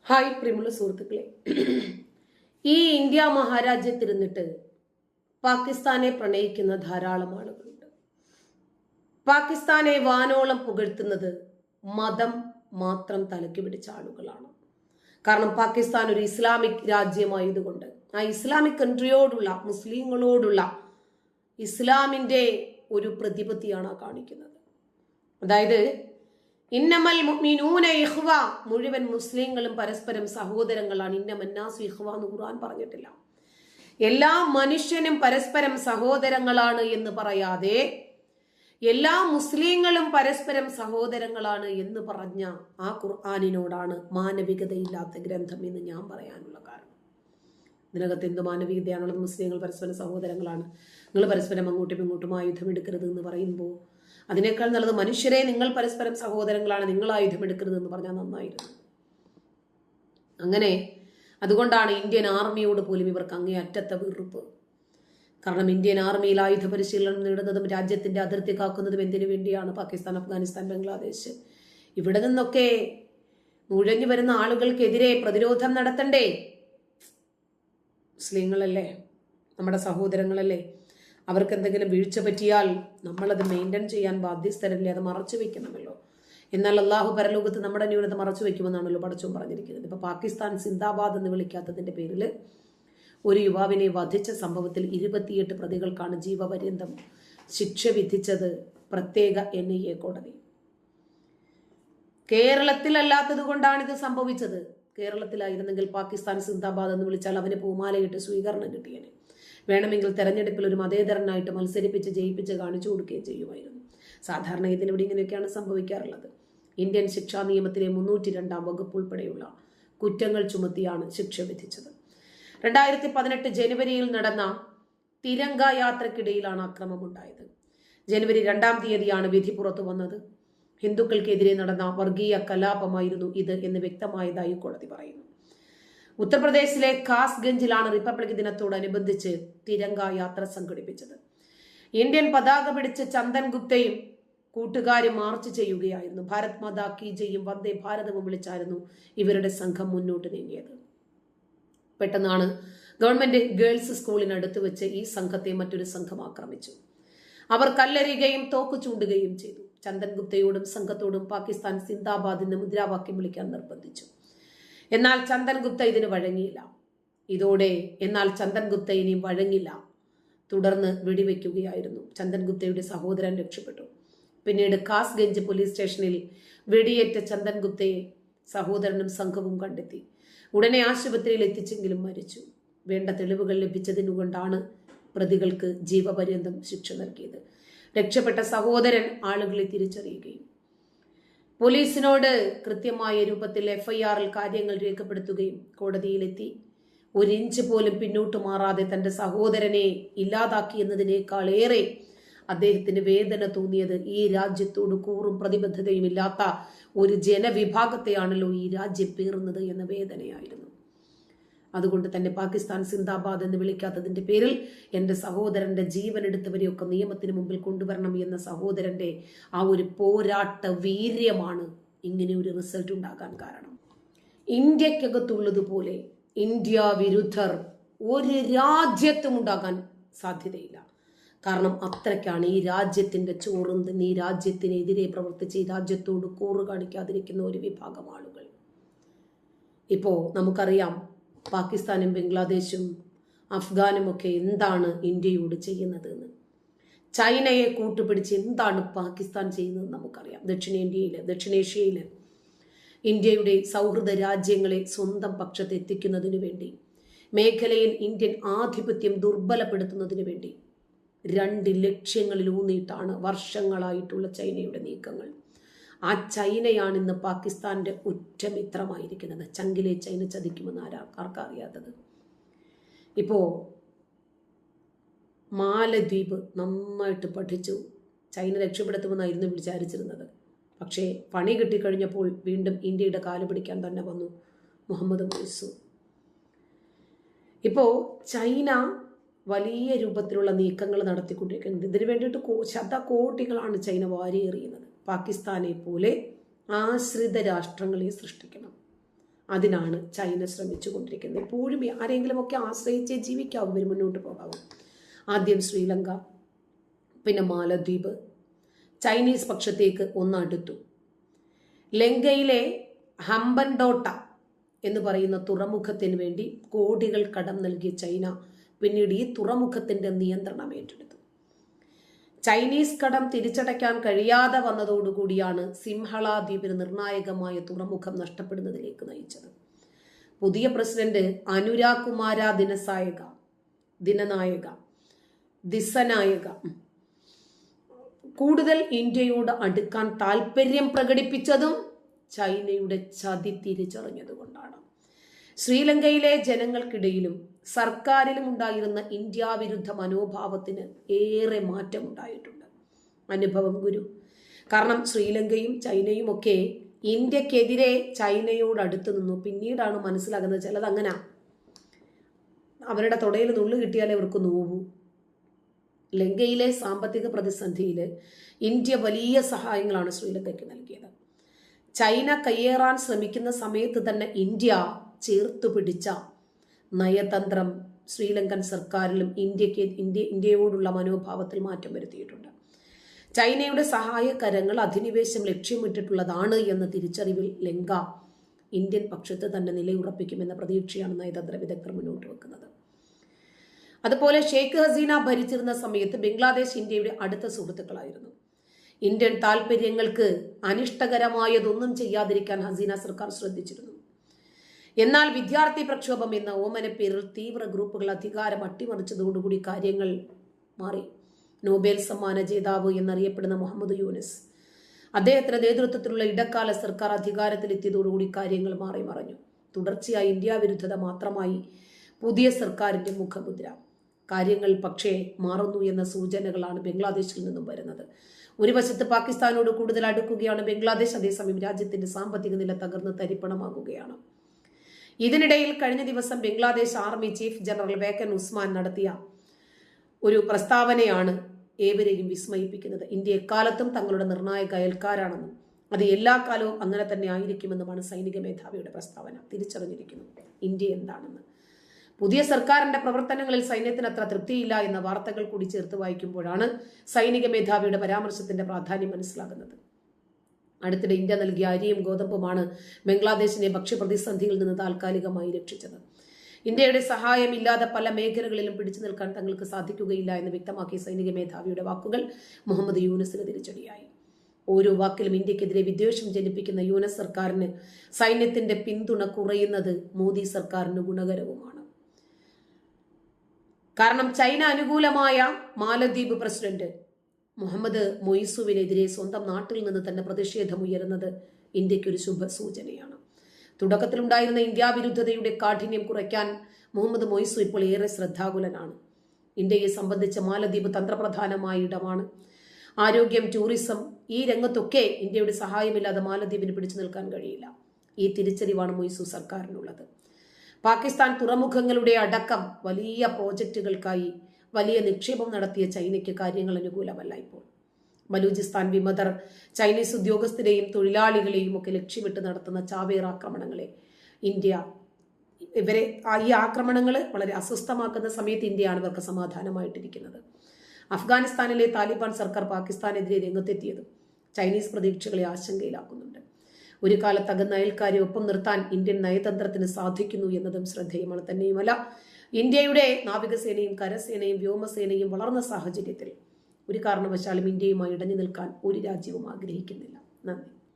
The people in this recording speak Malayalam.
ഹായ് പ്രിയമുള്ള സുഹൃത്തുക്കളെ, ഈ ഇന്ത്യ മഹാരാജ്യത്തിരുന്നിട്ട് പാകിസ്ഥാനെ പ്രണയിക്കുന്ന ധാരാളം ആളുകളുണ്ട്. പാകിസ്ഥാനെ വാനോളം പുകഴ്ത്തുന്നത് മതം മാത്രം തലയ്ക്ക് പിടിച്ച ആളുകളാണ്. കാരണം പാകിസ്ഥാൻ ഒരു ഇസ്ലാമിക് രാജ്യമായതുകൊണ്ട് ആ ഇസ്ലാമിക് കൺട്രിയോടുള്ള, മുസ്ലിങ്ങളോടുള്ള ഇസ്ലാമിന്റെ ഒരു പ്രതിപത്തിയാണ് കാണിക്കുന്നത്. അതായത് ഇന്നമൽ മുഅ്മിനൂന ഇഖ്വ, മുഴുവൻ മുസ്ലിങ്ങളും പരസ്പരം സഹോദരങ്ങളാണ്. ഇന്നമന്നാസു ഇഖ്വ എന്ന് ഖുർആൻ പറഞ്ഞിട്ടില്ല. എല്ലാ മനുഷ്യനും പരസ്പരം സഹോദരങ്ങളാണ് എന്ന് പറയാതെ എല്ലാ മുസ്ലിങ്ങളും പരസ്പരം സഹോദരങ്ങളാണ് എന്ന് പറഞ്ഞ ആ ഖുർആനിനോടാണ് മാനവികതയില്ലാത്ത ഗ്രന്ഥം എന്ന് ഞാൻ പറയാനുള്ള കാരണം. ഇതിനകത്ത് എന്ത് മാനവികതയാണുള്ളത്? മുസ്ലിങ്ങൾ പരസ്പരം സഹോദരങ്ങളാണ്, നിങ്ങൾ പരസ്പരം അങ്ങോട്ടും ഇങ്ങോട്ടും ആയുധം എടുക്കരുത് എന്ന് പറയുമ്പോൾ അതിനേക്കാൾ നല്ലത് മനുഷ്യരെ നിങ്ങൾ പരസ്പരം സഹോദരങ്ങളാണ്, നിങ്ങൾ ആയുധം എടുക്കരുത് എന്ന് പറഞ്ഞാൽ നന്നായിരുന്നു. അങ്ങനെ അതുകൊണ്ടാണ് ഇന്ത്യൻ ആർമിയോട് പോലും ഇവർക്ക് അങ്ങേയറ്റത്തെ വെറുപ്പ്. കാരണം ഇന്ത്യൻ ആർമിയിൽ ആയുധ പരിശീലനം നേടുന്നതും രാജ്യത്തിന്റെ അതിർത്തി കാക്കുന്നതും എന്തിനു വേണ്ടിയാണ്? പാകിസ്ഥാൻ, അഫ്ഗാനിസ്ഥാൻ, ബംഗ്ലാദേശ്, ഇവിടെ നിന്നൊക്കെ നുഴഞ്ഞു വരുന്ന ആളുകൾക്കെതിരെ പ്രതിരോധം നടത്തണ്ടേ? മുസ്ലിങ്ങളല്ലേ, നമ്മുടെ സഹോദരങ്ങളല്ലേ? അവർക്ക് എന്തെങ്കിലും വീഴ്ച പറ്റിയാൽ നമ്മളത് മെയിൻറ്റെയിൻ ചെയ്യാൻ ബാധ്യസ്ഥരല്ലേ? അത് മറച്ചു വെക്കണമല്ലോ. എന്നാൽ അള്ളാഹു പരലോകത്ത് നമ്മുടെ ന്യൂനത മറച്ചു വെക്കുമെന്നാണല്ലോ പടച്ചോൻ പറഞ്ഞിരിക്കുന്നത്. ഇപ്പൊ പാകിസ്ഥാൻ സിന്ദാബാദ് എന്ന് വിളിക്കാത്തതിന്റെ പേരിൽ ഒരു യുവാവിനെ വധിച്ച സംഭവത്തിൽ 28 പ്രതികൾക്കാണ് ജീവപര്യന്തം ശിക്ഷ വിധിച്ചത് പ്രത്യേക NIA കോടതി. കേരളത്തിലല്ലാത്തത് കൊണ്ടാണ് ഇത് സംഭവിച്ചത്. കേരളത്തിലായിരുന്നെങ്കിൽ പാകിസ്ഥാൻ സിന്ദാബാദ് എന്ന് വിളിച്ചാൽ അവന് പൂമാലയിട്ട് സ്വീകരണം കിട്ടിയേനെ. വേണമെങ്കിൽ തെരഞ്ഞെടുപ്പിൽ ഒരു മതേതരനായിട്ട് മത്സരിപ്പിച്ച് ജയിപ്പിച്ച് കാണിച്ചു കൊടുക്കുകയും ചെയ്യുമായിരുന്നു. സാധാരണ ഇതിനിവിടെ ഇങ്ങനെയൊക്കെയാണ് സംഭവിക്കാറുള്ളത്. ഇന്ത്യൻ ശിക്ഷാ നിയമത്തിലെ 302 വകുപ്പ് ഉൾപ്പെടെയുള്ള കുറ്റങ്ങൾ ചുമത്തിയാണ് ശിക്ഷ വിധിച്ചത്. 2018 ജനുവരിയിൽ നടന്ന തിരങ്ക യാത്രക്കിടയിലാണ് അക്രമമുണ്ടായത്. ജനുവരി 2-ാം തീയതിയാണ് വിധി പുറത്തു വന്നത്. ഹിന്ദുക്കൾക്കെതിരെ നടന്ന വർഗീയ കലാപമായിരുന്നു ഇത് എന്ന് വ്യക്തമായതായി കോടതി പറയുന്നു. ഉത്തർപ്രദേശിലെ ഖാസ്ഗഞ്ചിലാണ് റിപ്പബ്ലിക് ദിനത്തോടനുബന്ധിച്ച് തിരങ്ക യാത്ര സംഘടിപ്പിച്ചത്. ഇന്ത്യൻ പതാക പിടിച്ച് ചന്ദൻ ഗുപ്തയും കൂട്ടുകാരും മാർച്ച് ചെയ്യുകയായിരുന്നു. ഭാരത് മാതാ കി ജയും വന്ദേ ഭാരതവും വിളിച്ചായിരുന്നു ഇവരുടെ സംഘം മുന്നോട്ട് നീങ്ങിയത്. പെട്ടെന്നാണ് ഗവൺമെന്റ് ഗേൾസ് സ്കൂളിനടുത്ത് വെച്ച് ഈ സംഘത്തെ മറ്റൊരു സംഘം ആക്രമിച്ചു. അവർ കല്ലെറിയുകയും തോക്ക് ചൂണ്ടുകയും ചെയ്തു. ചന്ദൻ ഗുപ്തയോടും സംഘത്തോടും പാകിസ്ഥാൻ സിന്ദാബാദ് എന്ന് മുദ്രാവാക്യം വിളിക്കാൻ നിർബന്ധിച്ചു. എന്നാൽ ചന്ദൻ ഗുപ്ത ഇതിന് വഴങ്ങിയില്ല. എന്നാൽ ചന്ദൻ ഗുപ്ത ഇനിയും വഴങ്ങില്ല. തുടർന്ന് വെടിവെക്കുകയായിരുന്നു. ചന്ദൻ ഗുപ്തയുടെ സഹോദരൻ രക്ഷപ്പെട്ടു. പിന്നീട് ഖാസ്ഗഞ്ച് പോലീസ് സ്റ്റേഷനിൽ വെടിയേറ്റ ചന്ദൻ ഗുപ്തയെ സഹോദരനും സംഘവും കണ്ടെത്തി. ഉടനെ ആശുപത്രിയിൽ എത്തിച്ചെങ്കിലും മരിച്ചു. വേണ്ട തെളിവുകൾ ലഭിച്ചതിനുകൊണ്ടാണ് പ്രതികൾക്ക് ജീവപര്യന്തം ശിക്ഷ നൽകിയത്. രക്ഷപ്പെട്ട സഹോദരൻ ആളുകളെ തിരിച്ചറിയുകയും പോലീസിനോട് കൃത്യമായ രൂപത്തിൽ FIR-ൽ കാര്യങ്ങൾ രേഖപ്പെടുത്തുകയും കോടതിയിലെത്തി 1 ഇഞ്ച് പോലും പിന്നോട്ട് മാറാതെ തന്റെ സഹോദരനെ ഇല്ലാതാക്കി എന്നതിനേക്കാൾ ഏറെ അദ്ദേഹത്തിന് വേദന തോന്നിയത് ഈ രാജ്യത്തോട് കൂറും പ്രതിബദ്ധതയും ഇല്ലാത്ത ഒരു ജനവിഭാഗത്തെയാണല്ലോ ഈ രാജ്യം പേറുന്നത് എന്ന വേദനയായിരുന്നു. അതുകൊണ്ട് തന്നെ പാകിസ്ഥാൻ സിന്ദാബാദ് എന്ന് വിളിക്കാത്തതിന്റെ പേരിൽ എൻ്റെ സഹോദരന്റെ ജീവൻ എടുത്തവരെയൊക്കെ നിയമത്തിന് മുമ്പിൽ കൊണ്ടുവരണം എന്ന സഹോദരന്റെ ആ ഒരു പോരാട്ട വീര്യമാണ് ഇങ്ങനെ ഒരു റിസൾട്ട് ഉണ്ടാകാൻ കാരണം. ഇന്ത്യക്കകത്തുള്ളതുപോലെ ഇന്ത്യ വിരുദ്ധർ ഒരു രാജ്യത്തും ഉണ്ടാകാൻ സാധ്യതയില്ല. കാരണം അത്രയ്ക്കാണ് ഈ രാജ്യത്തിന്റെ ചോറും ഈ രാജ്യത്തിനെതിരെ പ്രവർത്തിച്ച് ഈ രാജ്യത്തോട് കൂറ് കാണിക്കാതിരിക്കുന്ന ഒരു വിഭാഗം ആളുകൾ. ഇപ്പോ നമുക്കറിയാം പാകിസ്ഥാനും ബംഗ്ലാദേശും അഫ്ഗാനും ഒക്കെ എന്താണ് ഇന്ത്യയോട് ചെയ്യുന്നത് എന്ന്. ചൈനയെ കൂട്ടുപിടിച്ച് എന്താണ് പാകിസ്ഥാൻ ചെയ്യുന്നത് നമുക്കറിയാം. ദക്ഷിണേഷ്യയിൽ ഇന്ത്യയുടെ സൗഹൃദ രാജ്യങ്ങളെ സ്വന്തം പക്ഷത്ത് എത്തിക്കുന്നതിനു വേണ്ടി, മേഖലയിൽ ഇന്ത്യൻ ആധിപത്യം ദുർബലപ്പെടുത്തുന്നതിനു വേണ്ടി 2 ലക്ഷ്യങ്ങളിൽ ഊന്നിയിട്ടാണ് വർഷങ്ങളായിട്ടുള്ള ചൈനയുടെ നീക്കങ്ങൾ. ആ ചൈനയാണ് ഇന്ന് പാകിസ്ഥാന്റെ ഉറ്റമിത്രമായിരിക്കുന്നത്. ചങ്കിലെ ചൈന ചതിക്കുമെന്ന് ആർക്കറിയാത്തത്? ഇപ്പോ മാലദ്വീപ് നന്നായിട്ട് പഠിച്ചു. ചൈന രക്ഷപ്പെടുത്തുമെന്നായിരുന്നു വിചാരിച്ചിരുന്നത്. പക്ഷേ പണി കിട്ടിക്കഴിഞ്ഞപ്പോൾ വീണ്ടും ഇന്ത്യയുടെ കാല് പിടിക്കാൻ തന്നെ വന്നു മുഹമ്മദ് മൊയ്സു. ഇപ്പോ ചൈന വലിയ രൂപത്തിലുള്ള നീക്കങ്ങൾ നടത്തിക്കൊണ്ടിരിക്കുന്നത്. ഇതിനു വേണ്ടിയിട്ട് ശതകോടികളാണ് ചൈന വാരിയെറിയുന്നത്. പാകിസ്ഥാനെ പോലെ ആശ്രിത രാഷ്ട്രങ്ങളെ സൃഷ്ടിക്കണം. അതിനാണ് ചൈന ശ്രമിച്ചു കൊണ്ടിരിക്കുന്നത്. എപ്പോഴും ആരെങ്കിലുമൊക്കെ ആശ്രയിച്ചേ ജീവിക്കാവും, ഇവർ മുന്നോട്ട് പോകാവും. ആദ്യം ശ്രീലങ്ക, പിന്നെ മാലദ്വീപ്, ചൈനീസ് പക്ഷത്തേക്ക് ഒന്നടുത്തു. ലങ്കയിലെ ഹംബൻടോട്ട എന്ന് പറയുന്ന തുറമുഖത്തിന് വേണ്ടി കോടികൾ കടം നൽകിയ ചൈന പിന്നീട് ഈ തുറമുഖത്തിന്റെ നിയന്ത്രണം ഏറ്റെടുത്തു. ചൈനീസ് കടം തിരിച്ചടയ്ക്കാൻ കഴിയാതെ വന്നതോടുകൂടിയാണ് സിംഹള ദ്വീപിന് നിർണായകമായ തുറമുഖം നഷ്ടപ്പെടുന്നതിലേക്ക് നയിച്ചത്. പുതിയ പ്രസിഡന്റ് അനുരാഗ് കുമാര ദിസനായക കൂടുതൽ ഇന്ത്യയോട് അടുക്കാൻ താല്പര്യം പ്രകടിപ്പിച്ചതും ചൈനയുടെ ചതി തിരിച്ചറിഞ്ഞതുകൊണ്ടാണ്. ശ്രീലങ്കയിലെ ജനങ്ങൾക്കിടയിലും സർക്കാരിലും ഉണ്ടായിരുന്ന ഇന്ത്യ വിരുദ്ധ മനോഭാവത്തിന് ഏറെ മാറ്റമുണ്ടായിട്ടുണ്ട്. അനുഭവം ഗുരു. കാരണം ശ്രീലങ്കയും ചൈനയും ഒക്കെ ഇന്ത്യക്കെതിരെ ചൈനയോട് അടുത്ത് നിന്നു. പിന്നീടാണ് മനസ്സിലാകുന്നത് ചിലത് അങ്ങനെ അവരുടെ തൊടയിൽ നുള്ളു കിട്ടിയാലേ അവർക്ക് നോവൂ. ലങ്കയിലെ സാമ്പത്തിക പ്രതിസന്ധിയിൽ ഇന്ത്യ വലിയ സഹായങ്ങളാണ് ശ്രീലങ്കയ്ക്ക് നൽകിയത്. ചൈന കയ്യേറാൻ ശ്രമിക്കുന്ന സമയത്ത് തന്നെ ഇന്ത്യ ചേർത്തു പിടിച്ച നയതന്ത്രം ശ്രീലങ്കൻ സർക്കാരിലും ഇന്ത്യയോടുള്ള മനോഭാവത്തിൽ മാറ്റം വരുത്തിയിട്ടുണ്ട്. ചൈനയുടെ സഹായകരങ്ങൾ അധിനിവേശം ലക്ഷ്യമിട്ടിട്ടുള്ളതാണ് എന്ന തിരിച്ചറിവിൽ ലങ്ക ഇന്ത്യൻ പക്ഷത്ത് തന്നെ നിലയുറപ്പിക്കുമെന്ന പ്രതീക്ഷയാണ് നയതന്ത്ര വിദഗ്ധർ മുന്നോട്ട് വെക്കുന്നത്. അതുപോലെ ഷെയ്ഖ് ഹസീന ഭരിച്ചിരുന്ന സമയത്ത് ബംഗ്ലാദേശ് ഇന്ത്യയുടെ അടുത്ത സുഹൃത്തുക്കളായിരുന്നു. ഇന്ത്യൻ താല്പര്യങ്ങൾക്ക് അനിഷ്ടകരമായതൊന്നും ചെയ്യാതിരിക്കാൻ ഹസീന സർക്കാർ ശ്രദ്ധിച്ചിരുന്നു. എന്നാൽ വിദ്യാർത്ഥി പ്രക്ഷോഭം എന്ന ഓമനപ്പേരിൽ തീവ്ര ഗ്രൂപ്പുകൾ അധികാരം അട്ടിമറിച്ചതോടുകൂടി കാര്യങ്ങൾ മാറി. നോബൽ സമ്മാന ജേതാവ് എന്നറിയപ്പെടുന്ന മുഹമ്മദ് യൂനസ്, അദ്ദേഹത്തിന്റെ നേതൃത്വത്തിലുള്ള ഇടക്കാല സർക്കാർ അധികാരത്തിലെത്തിയതോടുകൂടി കാര്യങ്ങൾ മാറി മറഞ്ഞു. തുടർച്ചയായി ഇന്ത്യ വിരുദ്ധത മാത്രമായി പുതിയ സർക്കാരിന്റെ മുഖമുദ്ര. കാര്യങ്ങൾ പക്ഷേ മാറുന്നു എന്ന സൂചനകളാണ് ബംഗ്ലാദേശിൽ നിന്നും വരുന്നത്. ഒരു വശത്ത് പാകിസ്ഥാനോട് കൂടുതൽ അടുക്കുകയാണ് ബംഗ്ലാദേശ്, അതേസമയം രാജ്യത്തിന്റെ സാമ്പത്തിക നില തകർന്ന് തരിപ്പണമാകുകയാണ്. ഇതിനിടയിൽ കഴിഞ്ഞ ദിവസം Bangladesh army chief general vacant Usman നടത്തിയ ഒരു പ്രസ്താവനയാണ് ഏവരെയും വിസ്മയിപ്പിക്കുന്നത്. ഇന്ത്യ എക്കാലത്തും തങ്ങളുടെ നിർണായക അയൽക്കാരാണെന്നും അത് എല്ലാ കാലവും അങ്ങനെ തന്നെ ആയിരിക്കുമെന്നുമാണ് സൈനിക മേധാവിയുടെ പ്രസ്താവന. തിരിച്ചറിഞ്ഞിരിക്കുന്നു ഇന്ത്യ എന്താണെന്ന്. പുതിയ സർക്കാരിന്റെ പ്രവർത്തനങ്ങളിൽ സൈന്യത്തിന് അത്ര തൃപ്തിയില്ല എന്ന വാർത്തകൾ കൂടി ചേർത്ത് വായിക്കുമ്പോഴാണ് സൈനിക മേധാവിയുടെ പരാമർശത്തിന്റെ പ്രാധാന്യം മനസ്സിലാകുന്നത്. അടുത്തിടെ ഇന്ത്യ നൽകിയ അരിയും ഗോതമ്പുമാണ് ബംഗ്ലാദേശിനെ ഭക്ഷ്യപ്രതിസന്ധിയിൽ നിന്ന് താൽക്കാലികമായി രക്ഷിച്ചത്. ഇന്ത്യയുടെ സഹായമില്ലാതെ പല മേഖലകളിലും പിടിച്ചു നിൽക്കാൻ തങ്ങൾക്ക് സാധിക്കുകയില്ല എന്ന് വ്യക്തമാക്കിയ സൈനിക മേധാവിയുടെ വാക്കുകൾ മുഹമ്മദ് യൂനസിന് തിരിച്ചടിയായി. ഓരോ വാക്കിലും ഇന്ത്യക്കെതിരെ വിദ്വേഷം ജനിപ്പിക്കുന്ന യൂനസ് സർക്കാരിന് സൈന്യത്തിന്റെ പിന്തുണ കുറയുന്നത് മോദി സർക്കാരിന് ഗുണകരവുമാണ്. കാരണം ചൈന അനുകൂലമായ മാലദ്വീപ് പ്രസിഡന്റ് മുഹമ്മദ് മൊയ്സുവിനെതിരെ സ്വന്തം നാട്ടിൽ നിന്ന് തന്നെ പ്രതിഷേധമുയരുന്നത് ഇന്ത്യക്കൊരു ശുഭ സൂചനയാണ്. തുടക്കത്തിലുണ്ടായിരുന്ന ഇന്ത്യ വിരുദ്ധതയുടെ കാഠിന്യം കുറയ്ക്കാൻ മുഹമ്മദ് മൊയ്സു ഇപ്പോൾ ഏറെ ശ്രദ്ധാകുലനാണ്. ഇന്ത്യയെ സംബന്ധിച്ച മാലദ്വീപ് തന്ത്രപ്രധാനമായ ഇടമാണ്. ആരോഗ്യം, ടൂറിസം, ഈ രംഗത്തൊക്കെ ഇന്ത്യയുടെ സഹായമില്ലാതെ മാലദ്വീപിന് പിടിച്ചു നിൽക്കാൻ കഴിയില്ല. ഈ തിരിച്ചറിവാണ് മൊയ്സു സർക്കാരിനുള്ളത്. പാകിസ്ഥാൻ തുറമുഖങ്ങളുടെ അടക്കം വലിയ പ്രോജക്റ്റുകൾക്കായി വലിയ നിക്ഷേപം നടത്തിയ ചൈനയ്ക്ക് കാര്യങ്ങൾ അനുകൂലമല്ല. ഇപ്പോൾ ബലൂചിസ്ഥാൻ വിമതർ ചൈനീസ് ഉദ്യോഗസ്ഥരെയും തൊഴിലാളികളെയും ഒക്കെ ലക്ഷ്യമിട്ട് നടത്തുന്ന ചാവേർ ആക്രമണങ്ങളെ ഈ ആക്രമണങ്ങൾ വളരെ അസ്വസ്ഥമാക്കുന്ന സമയത്ത് ഇന്ത്യയാണ് ഇവർക്ക് സമാധാനമായിട്ടിരിക്കുന്നത്. അഫ്ഗാനിസ്ഥാനിലെ താലിബാൻ സർക്കാർ പാകിസ്ഥാനെതിരെ രംഗത്തെത്തിയത് ചൈനീസ് പ്രതീക്ഷകളെ ആശങ്കയിലാക്കുന്നുണ്ട്. ഒരു കാലത്ത് അകന്ന അയൽക്കാരെ ഒപ്പം നിർത്താൻ ഇന്ത്യൻ നയതന്ത്രത്തിന് സാധിക്കുന്നു എന്നതും ശ്രദ്ധേയമാണ്. തന്നെയുമല്ല, ഇന്ത്യയുടെ നാവികസേനയും കരസേനയും വ്യോമസേനയും വളർന്ന സാഹചര്യത്തിൽ ഒരു കാരണവശാലും ഇന്ത്യയുമായി ഇടഞ്ഞു നിൽക്കാൻ ഒരു രാജ്യവും ആഗ്രഹിക്കുന്നില്ല. നന്ദി.